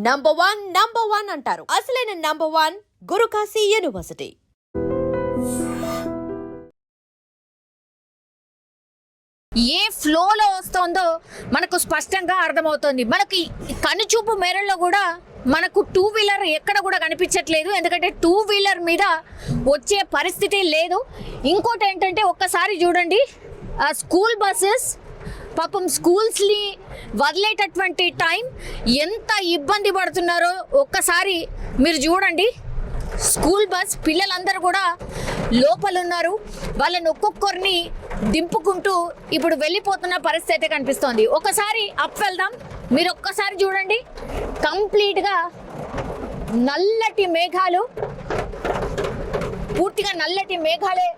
Number one అంటారు. అసలైన number one Guru Kashi university. ఏ ఫ్లోలో వస్తుందో మనకు స్పష్టంగా అర్థమవుతుంది. మనకి కనుచూపు మేరల్లో కూడా మనకు టూ వీలర్ ఎక్కడ కూడా కనిపించట్లేదు, ఎందుకంటే టూ వీలర్ మీద వచ్చే పరిస్థితి లేదు. ఇంకోటి ఏంటంటే ఒక్కసారి చూడండి, స్కూల్ బస్సెస్ పాపం స్కూల్స్ని వదిలేటటువంటి టైం ఎంత ఇబ్బంది పడుతున్నారో ఒక్కసారి మీరు చూడండి. స్కూల్ బస్ పిల్లలందరూ కూడా లోపల ఉన్నారు, వాళ్ళని ఒక్కొక్కరిని దింపుకుంటూ ఇప్పుడు వెళ్ళిపోతున్న పరిస్థితి అయితే కనిపిస్తోంది. ఒకసారి అప్ వెళ్దాం, మీరు ఒక్కసారి చూడండి. కంప్లీట్గా నల్లటి మేఘాలు, పూర్తిగా నల్లటి మేఘాలే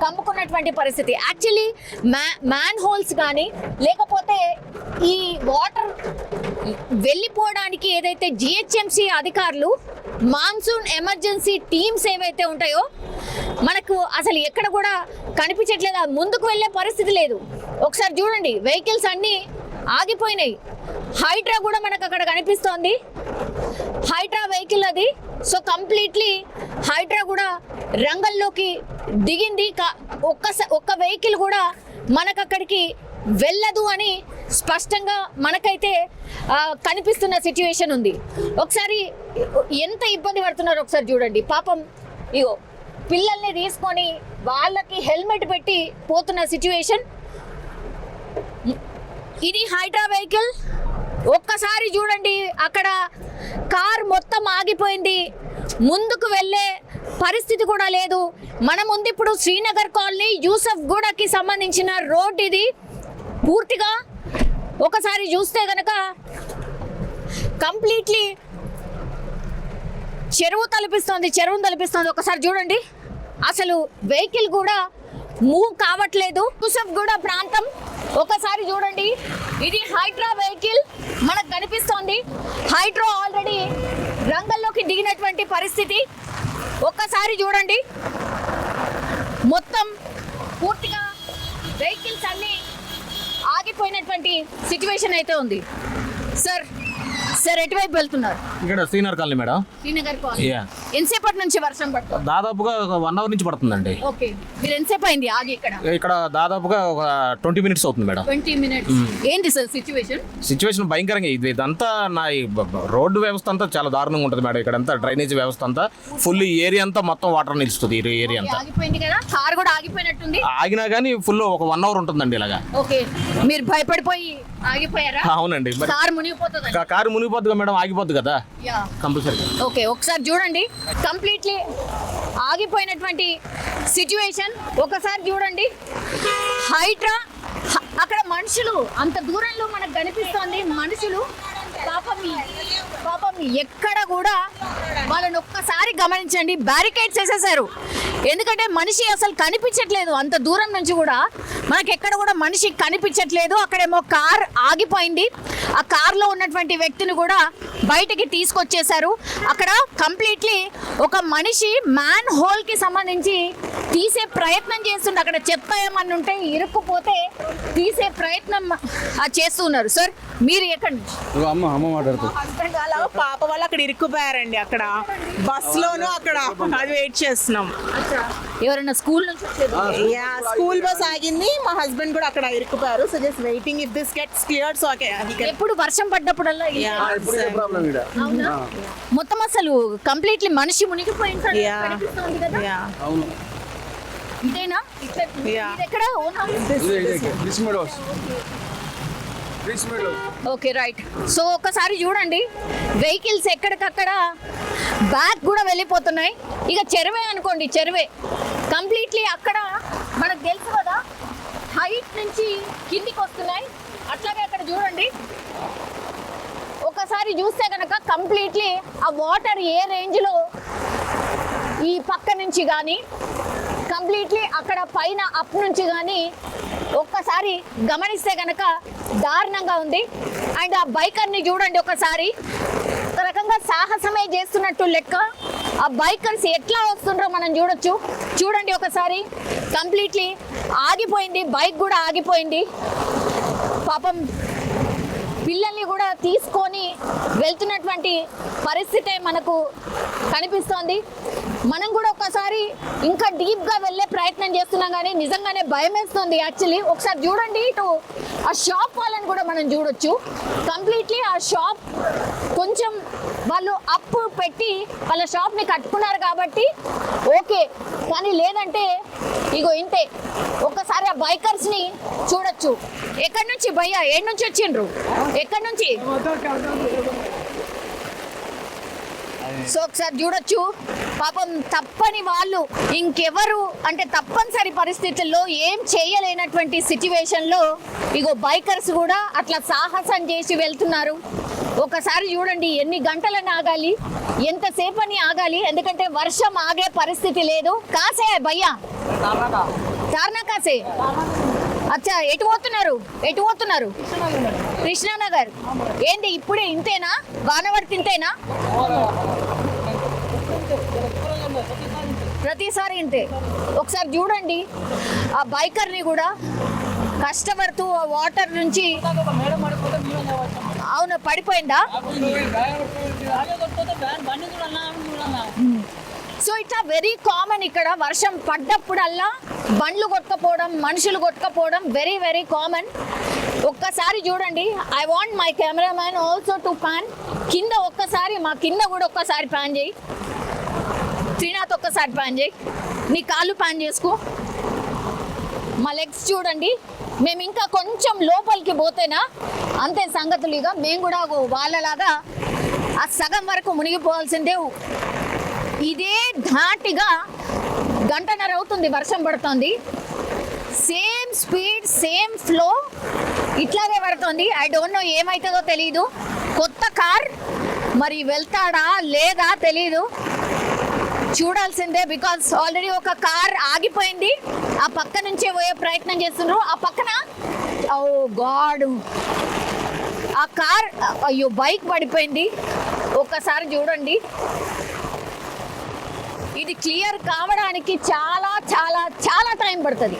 కమ్ముకున్నటువంటి పరిస్థితి. యాక్చువల్లీ మ్యాన్ హోల్స్ కానీ లేకపోతే ఈ వాటర్ వెళ్ళిపోవడానికి ఏదైతే జిహెచ్ఎంసీ అధికారులు మాన్సూన్ ఎమర్జెన్సీ టీమ్స్ ఏవైతే ఉంటాయో మనకు అసలు ఎక్కడ కూడా కనిపించట్లేదు, ముందుకు వెళ్ళే పరిస్థితి లేదు. ఒకసారి చూడండి, వెహికల్స్ అన్నీ ఆగిపోయినాయి. హైడ్రా కూడా మనకు అక్కడ కనిపిస్తోంది, హైడ్రా వెహికల్ అది. సో కంప్లీట్లీ హైడ్రా కూడా రంగంలోకి దిగింది. ఒక్క వెహికల్ కూడా మనకు అక్కడికి వెళ్ళదు అని స్పష్టంగా మనకైతే కనిపిస్తున్న సిచ్యువేషన్ ఉంది. ఒకసారి ఎంత ఇబ్బంది పడుతున్నారో ఒకసారి చూడండి. పాపం ఇగో పిల్లల్ని తీసుకొని వాళ్ళకి హెల్మెట్ పెట్టి పోతున్న సిచ్యువేషన్. ఇది హైడ్రా వెహికల్. ఒక్కసారి చూడండి, అక్కడ కార్ మొత్తం ఆగిపోయింది, ముందుకు వెళ్ళే పరిస్థితి కూడా లేదు. మన ముందు ఇప్పుడు శ్రీనగర్ కాలనీ యూసఫ్ గూడకి సంబంధించిన రోడ్ ఇది. పూర్తిగా ఒకసారి చూస్తే గనక కంప్లీట్లీ చెరువును తలపిస్తోంది. ఒకసారి చూడండి, అసలు వెహికల్ కూడా మూవ్ కావట్లేదు. యూసఫ్ గూడ ప్రాంతం ఒకసారి చూడండి, ఇది హైడ్రా వెహికల్ మనకు కనిపిస్తోంది. హైడ్రా ఆల్రెడీ రంగంలోకి దిగినటువంటి పరిస్థితి. ఒక్కసారి చూడండి, మొత్తం పూర్తిగా వెహికల్స్ అన్నీ ఆగిపోయినటువంటి సిచ్యువేషన్ అయితే ఉంది. సార్ ఎటువైపు వెళ్తున్నారు? ఇక్కడ Srinagar colony madam. Srinagar colony. ఎంతసేపటి నుంచి వర్షం పడుతుంది? దాదాపుగా 1 అవర్ నుంచి పడుతుందండి. ఓకే, మీరు ఎంతసేపు అయింది ఆగి? ఇక్కడ దాదాపుగా ఒక 20 మినిట్స్ అవుతుంది మేడం. 20 మినిట్స్. ఏంటి సార్ సిచ్యువేషన్? భయంకరంగా ఇదంతా నా రోడ్డు వ్యవస్థ అంతా చాలా దారుణంగా ఉంటుంది మేడం. ఇక్కడ అంతా డ్రైనేజ్ వ్యవస్థ అంతా ఫుల్ ఏరియా అంతా మొత్తం వాటర్ నిలుస్తుంది. ఈ ఏరియా అంతా ఆగిపోయింది కదా, కార్ కూడా ఆగిపోయినట్టుంది. ఆగినా కానీ ఫుల్ ఒక 1 అవర్ ఉంటుందండి ఇలాగా. ఓకే, మీరు భయపడిపోయి ఆగిపోయారా? అవునండి, కార్ మునిగిపోతుంది. కారు మునిగిపోద్ది మేడం, ఆగిపోద్ది కదా కంపల్సరీ. ఓకే, ఒకసారి చూడండి, కంప్లీట్లీ ఆగిపోయినటువంటి సిచ్యువేషన్. ఒకసారి చూడండి, హైడ్రా అక్కడ మనుషులు అంత దూరంలో మనకు కనిపిస్తోంది. మనుషులు పాపం ఎక్కడ కూడా వాళ్ళని ఒక్కసారి గమనించండి. బ్యారికేడ్స్ వేసేసారు, ఎందుకంటే మనిషి అసలు కనిపించట్లేదు. అంత దూరం నుంచి కూడా మనకి ఎక్కడ కూడా మనిషి కనిపించట్లేదు. అక్కడేమో కార్ ఆగిపోయింది, ఆ కార్లో ఉన్నటువంటి వ్యక్తిని కూడా బయటికి తీసుకొచ్చేసారు. అక్కడ కంప్లీట్లీ ఒక మనిషి మ్యాన్ హోల్కి సంబంధించి తీసే ప్రయత్నం చేస్తుండే. అక్కడ చెత్త ఏమన్నా ఉంటే ఇరుక్కుపోతే తీసే ప్రయత్నం చేస్తున్నారు. సార్ మీరు ఎక్కడి నుంచి? అలా పాప వాళ్ళు అక్కడ ఇరుక్కుపోయారండి. అక్కడ బస్ లోను అక్కడ అది వెయిట్ చేస్తున్నాం. ఎవరైనా స్కూల్ నుంచి? స్కూల్ బస్ ఆగింది, మా హస్బెండ్ కూడా అక్కడ ఇరుక్కుపోయారు. So just waiting if this gets cleared. So ఎప్పుడు వర్షం పడ్డప్పుడల్లా మొత్తం అసలు కంప్లీట్లీ మనిషి మునిగిపోయింది కదా. ఇదేనా ఎక్కడ? Okay, right. సో ఒకసారి చూడండి, వెహికల్స్ ఎక్కడికక్కడ బ్యాక్ కూడా వెళ్ళిపోతున్నాయి. ఇక చెరువే అనుకోండి, చెరువే కంప్లీట్లీ. అక్కడ మనకు తెలుసు కదా, హైట్ నుంచి కిందికి వస్తున్నాయి. అట్లాగే అక్కడ చూడండి, ఒకసారి చూస్తే కనుక కంప్లీట్లీ ఆ వాటర్ ఏ రేంజ్లో ఈ పక్క నుంచి కానీ కంప్లీట్లీ అక్కడ పైన అప్ నుంచి కానీ ఒక్కసారి గమనిస్తే కనుక దారుణంగా ఉంది. అండ్ ఆ బైకర్ని చూడండి, ఒకసారి ఒక రకంగా సాహసమే చేస్తున్నట్టు లెక్క. ఆ బైకర్స్ ఎట్లా వస్తుండ్రో మనం చూడొచ్చు. చూడండి ఒకసారి, కంప్లీట్లీ ఆగిపోయింది, బైక్ కూడా ఆగిపోయింది. పాపం పిల్లల్ని కూడా తీసుకొని వెళ్తున్నటువంటి పరిస్థితే మనకు కనిపిస్తోంది. మనం కూడా ఒకసారి ఇంకా డీప్గా వెళ్ళే ప్రయత్నం చేస్తున్నాం కానీ నిజంగానే భయం వేస్తుంది. యాక్చువల్లీ ఒకసారి చూడండి, ఇటు ఆ షాప్ వాళ్ళని కూడా మనం చూడొచ్చు. కంప్లీట్లీ ఆ షాప్ కొంచెం వాళ్ళు అప్పు పెట్టి వాళ్ళ షాప్ని కట్టుకున్నారు కాబట్టి ఓకే, కానీ లేదంటే ఇగో ఇంతే. ఒక్కసారి ఆ బైకర్స్ని చూడొచ్చు. ఎక్కడి నుంచి భయ్యా, ఏడు నుంచి వచ్చిండ్రు, ఎక్కడి నుంచి? సో ఒకసారి చూడొచ్చు, పాపం తప్పని వాళ్ళు ఇంకెవరు అంటే తప్పనిసరి పరిస్థితుల్లో ఏం చేయలేనటువంటి సిచ్యువేషన్లో ఇగో బైకర్స్ కూడా అట్లా సాహసం చేసి వెళ్తున్నారు. ఒకసారి చూడండి ఎన్ని గంటలని ఆగాలి, ఎంతసేపని ఆగాలి, ఎందుకంటే వర్షం ఆగే పరిస్థితి లేదు. కాసే భయ్యా, తార్నా కాసే. అచ్చా, ఎటు పోతున్నారు? కృష్ణానగర్. ఏంటి ఇప్పుడే ఇంతేనా? వానవర్తి ఇంతేనా? ప్రతిసారి ఇంతే. ఒకసారి చూడండి ఆ బైకర్ని కూడా కష్టపడుతూ ఆ వాటర్ నుంచి. అవును, పడిపోయిందా? సో ఇట్లా వెరీ కామన్. ఇక్కడ వర్షం పడ్డప్పుడల్లా బండ్లు కొట్టుకపోవడం, మనుషులు కొట్టుకపోవడం వెరీ వెరీ కామన్. ఒక్కసారి చూడండి, I want my cameraman also to pan. కింద ఒక్కసారి, మా కింద కూడా ఒక్కసారి ప్యాన్ చేయి. శ్రీనాథ్ ఒక్కసారి ప్యాన్ చేయి, నీ కాళ్ళు ప్యాన్ చేసుకో. మా లెగ్స్ చూడండి, మేము ఇంకా కొంచెం లోపలికి పోతేనా అంతే సంగతులు. ఇక మేము కూడా వాళ్ళలాగా ఆ సగం వరకు మునిగిపోవాల్సిందే. ఇదే ధాటిగా గంటన్నర అవుతుంది వర్షం పడుతుంది. సేమ్ స్పీడ్, సేమ్ ఫ్లో, ఇట్లాగే పడుతుంది. ఐ డోంట్ నో ఏమవుతుందో తెలీదు. కొత్త కార్ మరి వెళ్తాడా లేదా తెలీదు, చూడాల్సిందే. బికాస్ ఆల్రెడీ ఒక కార్ ఆగిపోయింది, ఆ పక్క నుంచే పోయే ప్రయత్నం చేస్తున్నారు. ఆ పక్కన ఓ గాడ్, ఆ కార్, అయ్యో బైక్ పడిపోయింది. ఒక్కసారి చూడండి, ఇది క్లియర్ కావడానికి చాలా చాలా చాలా టైం పడుతుంది,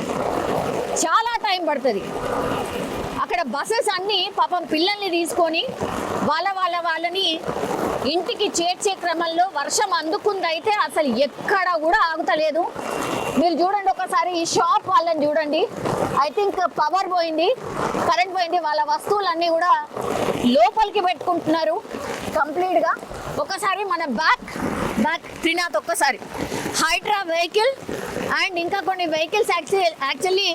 చాలా టైం పడుతుంది. అక్కడ బస్సెస్ అన్నీ పాపం పిల్లల్ని తీసుకొని వాళ్ళని ఇంటికి చేర్చే క్రమంలో వర్షం అందుకుందైతే అసలు ఎక్కడ కూడా ఆగుతలేదు. మీరు చూడండి ఒకసారి ఈ షాప్ వాళ్ళని చూడండి. ఐ థింక్ పవర్ పోయింది, కరెంట్ పోయింది. వాళ్ళ వస్తువులన్నీ కూడా లోపలికి పెట్టుకుంటున్నారు కంప్లీట్గా. ఒకసారి మన బ్యాక్ త్రినాథ్, ఒక్కసారి హైడ్రా వెహికల్ అండ్ ఇంకా కొన్ని వెహికల్స్ యాక్చువల్లీ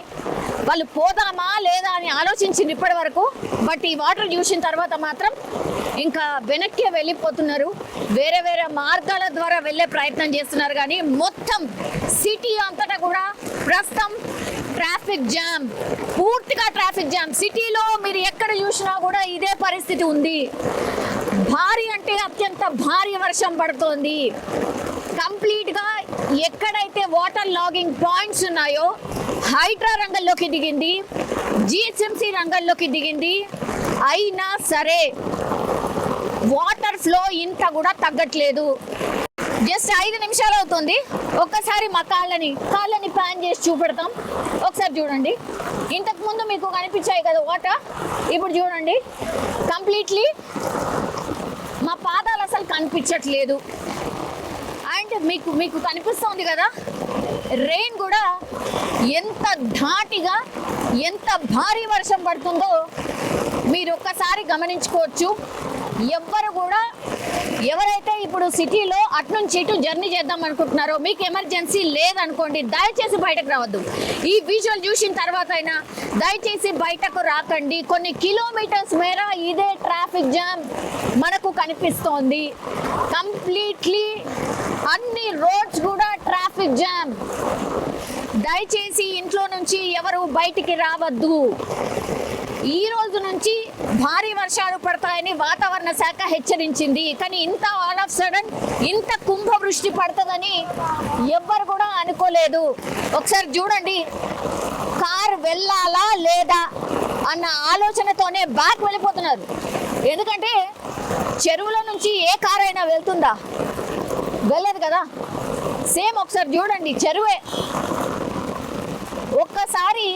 వాళ్ళు పోదామా లేదా అని ఆలోచించింది ఇప్పటి వరకు. బట్ ఈ వాటర్ చూసిన తర్వాత మాత్రం ఇంకా వెనక్కి వెళ్ళిపోతున్నారు. వేరే వేరే మార్గాల ద్వారా వెళ్ళే ప్రయత్నం చేస్తున్నారు. కానీ మొత్తం సిటీ అంతటా కూడా ప్రస్తుతం ట్రాఫిక్ జామ్, పూర్తిగా ట్రాఫిక్ జామ్. సిటీలో మీరు ఎక్కడ చూసినా కూడా ఇదే పరిస్థితి ఉంది. భారీ అంటే అత్యంత భారీ వర్షం పడుతోంది. కంప్లీట్గా ఎక్కడైతే వాటర్ లాగింగ్ పాయింట్స్ ఉన్నాయో హైడ్రా రంగంలోకి దిగింది, జిహెచ్ఎంసి రంగంలోకి దిగింది. అయినా సరే వాటర్ ఫ్లో ఇంత కూడా తగ్గట్లేదు. జస్ట్ 5 నిమిషాలు అవుతుంది. ఒక్కసారి మా కాళ్ళని ప్యాన్ చేసి చూపెడతాం. ఒకసారి చూడండి, ఇంతకు ముందు మీకు కనిపించాయి కదా వాటర్, ఇప్పుడు చూడండి కంప్లీట్లీ మా పాదాలు అసలు కనిపించట్లేదు. అండ్ మీకు కనిపిస్తుంది కదా రెయిన్ కూడా ఎంత ధాటిగా, ఎంత భారీ వర్షం పడుతుందో మీరు ఒక్కసారి గమనించుకోవచ్చు. ఎవ్వరు కూడా ఎవరైతే ఇప్పుడు సిటీలో అట్నుంచి ఇటు జర్నీ చేద్దాం అనుకుంటున్నారో, మీకు ఎమర్జెన్సీ లేదనుకోండి, దయచేసి బయటకు రావద్దు. ఈ విజువల్ చూసిన తర్వాత అయినా దయచేసి బయటకు రాకండి. కొన్ని కిలోమీటర్స్ మేర ఇదే ట్రాఫిక్ జామ్ మనకు కనిపిస్తోంది. కంప్లీట్లీ అన్ని రోడ్స్ కూడా ట్రాఫిక్ జామ్. దయచేసి ఇంట్లో నుంచి ఎవరు బయటికి రావద్దు. ఈ రోజు నుంచి భారీ వర్షాలు పడతాయని వాతావరణ శాఖ హెచ్చరించింది. కానీ ఇంత ఆల్ ఆఫ్ సడన్ ఇంత కుంభవృష్టి పడుతుందని ఎవ్వరు కూడా అనుకోలేదు. ఒకసారి చూడండి, కార్ వెళ్ళాలా లేదా అన్న ఆలోచనతోనే బ్యాక్ వెళ్ళిపోతున్నారు. ఎందుకంటే చెరువుల నుంచి ఏ కార్ అయినా వెళ్తుందా? వెళ్ళదు కదా. సేమ్ ఒకసారి చూడండి, చెరువే. ఒక్కసారి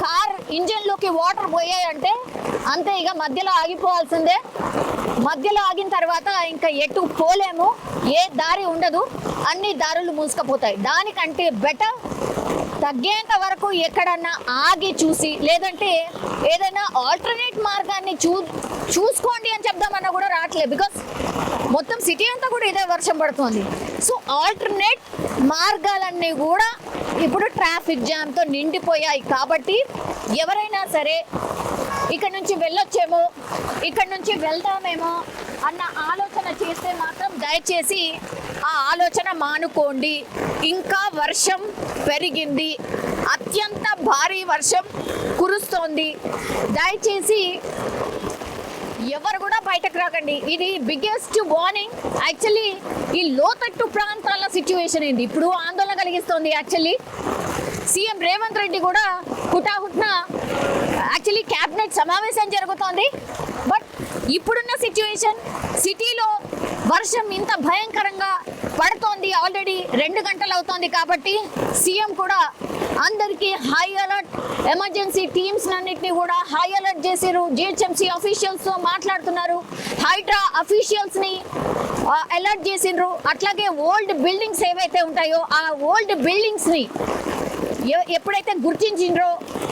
కార్ ఇంజన్లోకి వాటర్ పోయాయంటే అంతే, ఇక మధ్యలో ఆగిపోవాల్సిందే. మధ్యలో ఆగిన తర్వాత ఇంకా ఎటు పోలేము, ఏ దారి ఉండదు, అన్ని దారులు మూసుకుపోతాయి. దానికంటే బెటర్ తగ్గేంత వరకు ఎక్కడన్నా ఆగి చూసి, లేదంటే ఏదైనా ఆల్టర్నేట్ మార్గాన్ని చూసుకోండి అని చెప్దామన్నా కూడా రావట్లేదు. బికాస్ మొత్తం సిటీ అంతా కూడా ఇదే వర్షం పడుతుంది. సో ఆల్టర్నేట్ మార్గాలన్నీ కూడా ఇప్పుడు ట్రాఫిక్ జామ్తో నిండిపోయాయి. కాబట్టి ఎవరైనా సరే ఇక్కడ నుంచి వెళ్ళొచ్చేమో, ఇక్కడ నుంచి వెళ్దామేమో అన్న ఆలోచన చేస్తే మాత్రం దయచేసి ఆ ఆలోచన మానుకోండి. ఇంకా వర్షం పెరిగింది, అత్యంత భారీ వర్షం కురుస్తోంది. దయచేసి ఎవరు కూడా బయటకు రాకండి. ఇది బిగ్గెస్ట్ వార్నింగ్. యాక్చువల్లీ ఈ లోతట్టు ప్రాంతాల సిచ్యువేషన్ ఏంది ఇప్పుడు ఆందోళన కలిగిస్తోంది. యాక్చువల్లీ సీఎం రేవంత్ రెడ్డి కూడా హుటాహుట్న యాక్చువల్లీ క్యాబినెట్ సమావేశం జరుగుతోంది. బట్ ఇప్పుడున్న సిచ్యువేషన్, సిటీలో వర్షం ఇంత భయంకరంగా పడుతోంది, ఆల్రెడీ 2 గంటలు అవుతోంది. కాబట్టి సీఎం కూడా అందరికీ హై అలర్ట్, ఎమర్జెన్సీ టీమ్స్ అన్నిటిని కూడా హై అలర్ట్ చేశారు. జిహెచ్ఎంసీ అఫీషియల్స్తో మాట్లాడుతున్నారు, హైడ్రా అఫీషియల్స్ని అలర్ట్ చేసిండ్రు. అట్లాగే ఓల్డ్ బిల్డింగ్స్ ఏవైతే ఉంటాయో ఆ ఓల్డ్ బిల్డింగ్స్ని ఎప్పుడైతే గుర్తించిండ్రో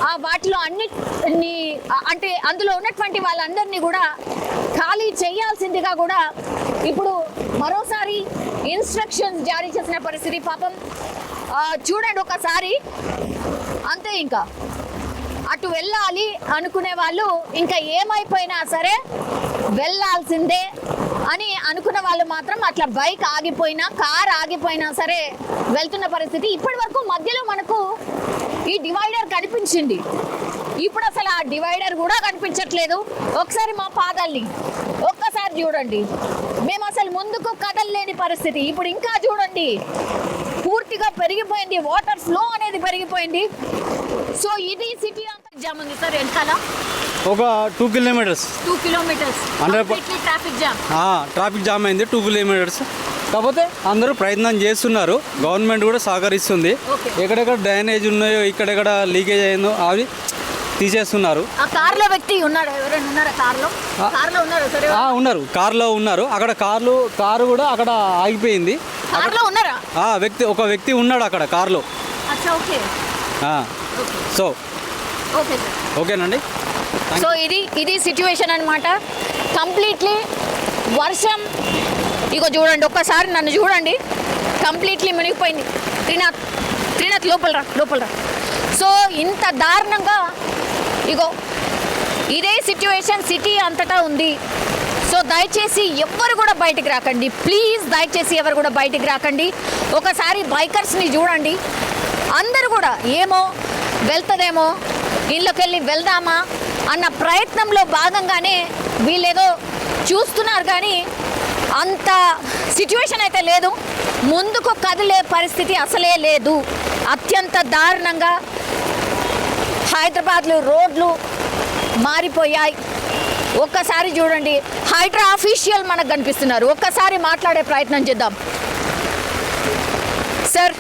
ఆ వాటిలో అన్నిటిని, అంటే అందులో ఉన్నటువంటి వాళ్ళందరినీ కూడా ఖాళీ చేయాల్సిందిగా కూడా ఇప్పుడు మరోసారి ఇన్స్ట్రక్షన్స్ జారీ చేసిన పరిస్థితి. పాపం చూడండి ఒకసారి, అంతే. ఇంకా అటు వెళ్ళాలి అనుకునే వాళ్ళు ఇంకా ఏమైపోయినా సరే వెళ్ళాల్సిందే అని అనుకున్న వాళ్ళు మాత్రం అట్లా బైక్ ఆగిపోయినా, కార్ ఆగిపోయినా సరే వెళ్తున్న పరిస్థితి. ఇప్పటి వరకు మధ్యలో మనకు ఈ డివైడర్ కనిపించింది, ఇప్పుడు అసలు ఆ డివైడర్ కూడా కనిపించట్లేదు. ఒకసారి మా పాదాల్ని ఒక్కసారి చూడండి, మేము అసలు ముందుకు కదలలేని పరిస్థితి. ఇప్పుడు ఇంకా చూడండి, పూర్తిగా పెరిగిపోయింది, వాటర్ ఫ్లో అనేది పెరిగిపోయింది. సో ఇది సిటీ అంతా జామ్ ఉంది సార్. వెనకాల ఒక 2 కిలోమీటర్స్ 2 కిలోమీటర్స్ ట్రాఫిక్ జామ్ అయింది. 2 కిలోమీటర్స్. కాకపోతే అందరూ ప్రయత్నం చేస్తున్నారు, గవర్నమెంట్ కూడా సహకరిస్తుంది. ఎక్కడెక్కడ డ్రైనేజ్ ఉన్నాయో, ఇక్కడెక్కడ లీకేజ్ అయిందో అవి తీసేస్తున్నారు. ఆ కార్లో వ్యక్తి ఉన్నాడు, ఎవరైనా ఉన్నారా కార్లో? కార్లో ఉన్నారు సరే, ఉన్నారు, కార్లో ఉన్నారు. అక్కడ కారు కూడా అక్కడ ఆగిపోయింది. కార్లో ఉన్నారా? ఒక వ్యక్తి ఉన్నాడు అక్కడ కార్లో. అచ్చా, ఓకే. సో ఓకే సార్, ఓకేనండి. సో ఇది సిచ్యువేషన్ అనమాట. కంప్లీట్లీ వర్షం, ఇగో చూడండి, ఒక్కసారి నన్ను చూడండి, కంప్లీట్లీ మునిగిపోయింది. త్రినాథ్ లోపల రా. సో ఇంత దారుణంగా ఇగో ఇదే సిచ్యువేషన్ సిటీ అంతటా ఉంది. సో దయచేసి ఎవరు కూడా బయటికి రాకండి, ప్లీజ్. దయచేసి ఎవరు కూడా బయటికి రాకండి. ఒకసారి బైకర్స్ని చూడండి, అందరూ కూడా ఏమో వెళ్తుందేమో, ఇళ్ళకి వెళ్ళి వెళ్దామా అన్న ప్రయత్నంలో భాగంగానే వీళ్ళేదో చూస్తున్నారు, కానీ అంత సిచ్యువేషన్ అయితే లేదు. ముందుకు కదిలే పరిస్థితి అసలే లేదు. అత్యంత దారుణంగా హైదరాబాద్లో రోడ్లు మారిపోయాయి. ఒక్కసారి చూడండి, హైడ్రా అఫీషియల్ మనకు కనిపిస్తున్నారు. ఒక్కసారి మాట్లాడే ప్రయత్నం చేద్దాం. సార్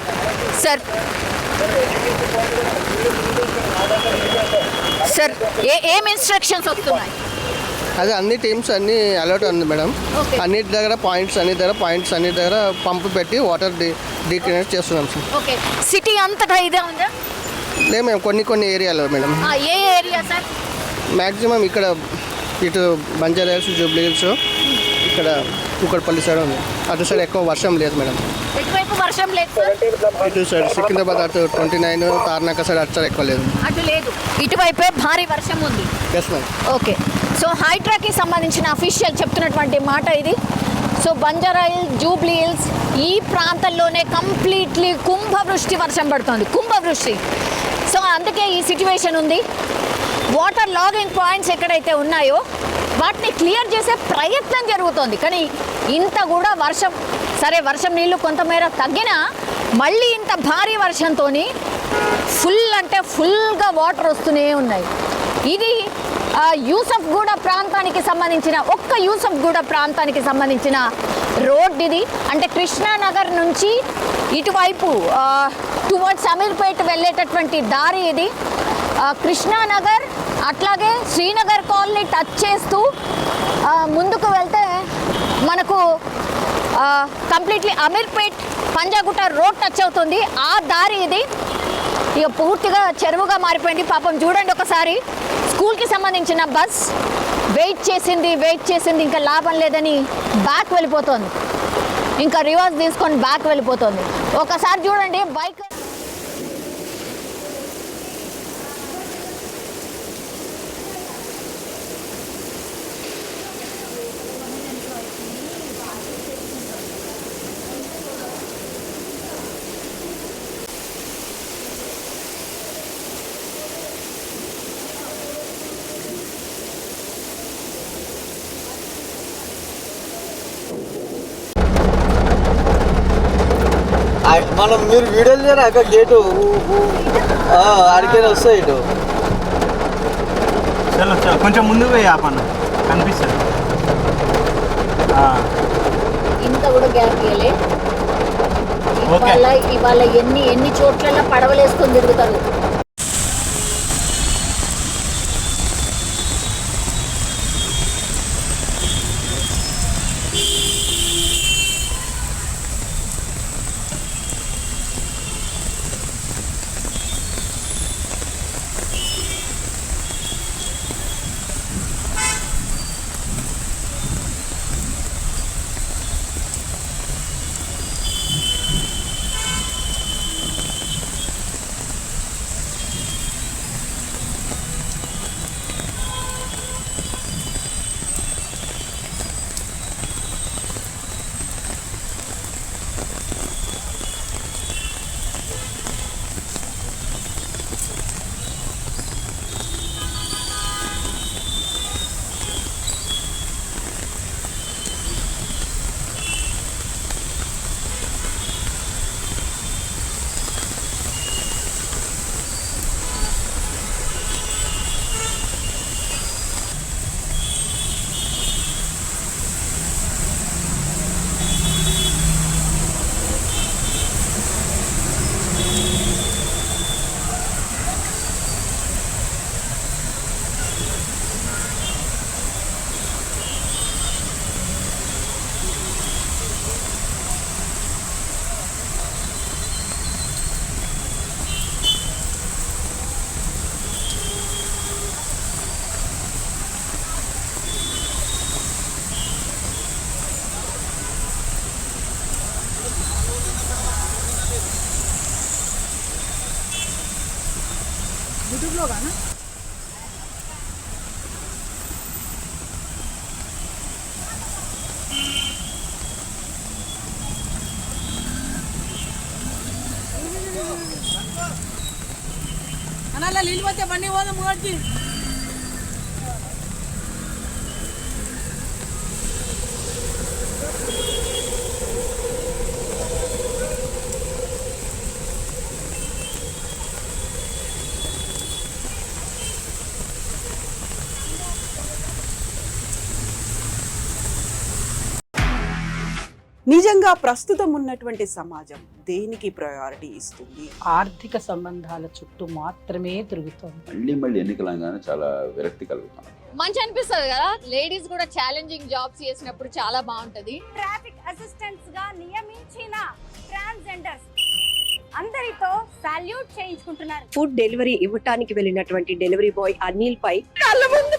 ఏం ఇన్స్ట్రక్షన్స్ వస్తున్నాయి? అదే అన్ని టీమ్స్ అన్ని అలర్ట్ ఉంది మేడం. అన్నిటి దగ్గర పాయింట్స్ అన్ని దగ్గర పంపు పెట్టి వాటర్ డీక్లినేట్ చేస్తున్నాం సార్. ఓకే, సిటీ అంతటా ఇదే ఉందా? లేదు మేము కొన్ని ఏరియాలో మేడం. ఏ ఏరియా సార్? మ్యాక్సిమం ఇక్కడ ఇటు బంజారా హిల్స్, జూబ్లీ హిల్స్, ఇక్కడ కూకట్పల్లి సైడ్ ఉంది. అటు సైడ్ ఎక్కువ వర్షం లేదు మేడం. ఎటువైపు వర్షం లేదు సార్? ఇటు సైడ్ సికింద్రాబాద్ అటు 29 తార్నాక సైడ్ అటు సైడ్ ఎక్కువ లేదు. అటు లేదు, ఇటువైపే భారీ వర్షం ఉంది. Yes madam. ఓకే, సో హైడ్రాకి సంబంధించిన అఫీషియల్ చెప్తున్నటువంటి మాట ఇది. So Banjara Hills, Jubilee Hills ఈ ప్రాంతంలోనే కంప్లీట్లీ కుంభవృష్టి వర్షం పడుతుంది, కుంభవృష్టి. సో అందుకే ఈ సిచ్యువేషన్ ఉంది. వాటర్ లాగింగ్ పాయింట్స్ ఎక్కడైతే ఉన్నాయో వాటిని క్లియర్ చేసే ప్రయత్నం జరుగుతోంది. కానీ ఇంత కూడా వర్షం, సరే వర్షం నీళ్లు కొంతమేర తగ్గినా మళ్ళీ ఇంత భారీ వర్షంతో ఫుల్గా వాటర్ వస్తూనే ఉన్నాయి. ఇది యూసఫ్గూడ ప్రాంతానికి సంబంధించిన రోడ్ ఇది. అంటే కృష్ణానగర్ నుంచి ఇటువైపు టువర్డ్స్ అమీర్పేట్ వెళ్ళేటటువంటి దారి ఇది. కృష్ణానగర్, అట్లాగే శ్రీనగర్ కాలనీ టచ్ చేస్తూ ముందుకు వెళ్తే మనకు completely Ameerpet Panjagutta road touch అవుతుంది. ఆ దారి ఇది ఇక పూర్తిగా చెరువుగా మారిపోయింది. పాపం చూడండి ఒకసారి, స్కూల్కి సంబంధించిన బస్ వెయిట్ చేసింది ఇంకా లాభం లేదని బ్యాక్ వెళ్ళిపోతుంది, ఇంకా రివర్స్ తీసుకొని బ్యాక్ వెళ్ళిపోతుంది. ఒకసారి చూడండి బైక్ మనం మీరు వీడియోలు చేయరాక గేటు ఆడికైనా వస్తాయి ఇటు. చలో కొంచెం ముందుకు పోయి ఆపన్న కనిపిస్తుంది. ఇంత కూడా గ్యాప్ ఇవ్వలే. ఇవాళ ఎన్ని చోట్ల పడవలేసుకొని తిరుగుతారు. అలా నీళ్ళు పోతే బండి పోదాం మూడికి. నిజంగా ప్రస్తుతం ఉన్నటువంటి సమాజం దేనికి ప్రయారిటీ ఇస్తుంది? ఆర్థిక సంబంధాల చుట్టూ మాత్రమే తిరుగుతుంది. మళ్ళీ ఎన్నికలంగానే చాలా విరక్తి కలుగుతాం. మంచి అనిపిస్తుంది కదా, లేడీస్ కూడా ఛాలెంజింగ్ జాబ్స్ చేసినప్పుడు చాలా బాగుంటది. ట్రాఫిక్ అసిస్టెంట్స్ గా నియమించిన ట్రాన్స్జెండర్స్ అందరితో సాల్యూట్ చేయించుకుంటున్నారు. ఫుడ్ డెలివరీ ఇవ్వటానికి వెళ్ళినటువంటి డెలివరీ బాయ్ అనిల్ పై కళ్ళ ముందు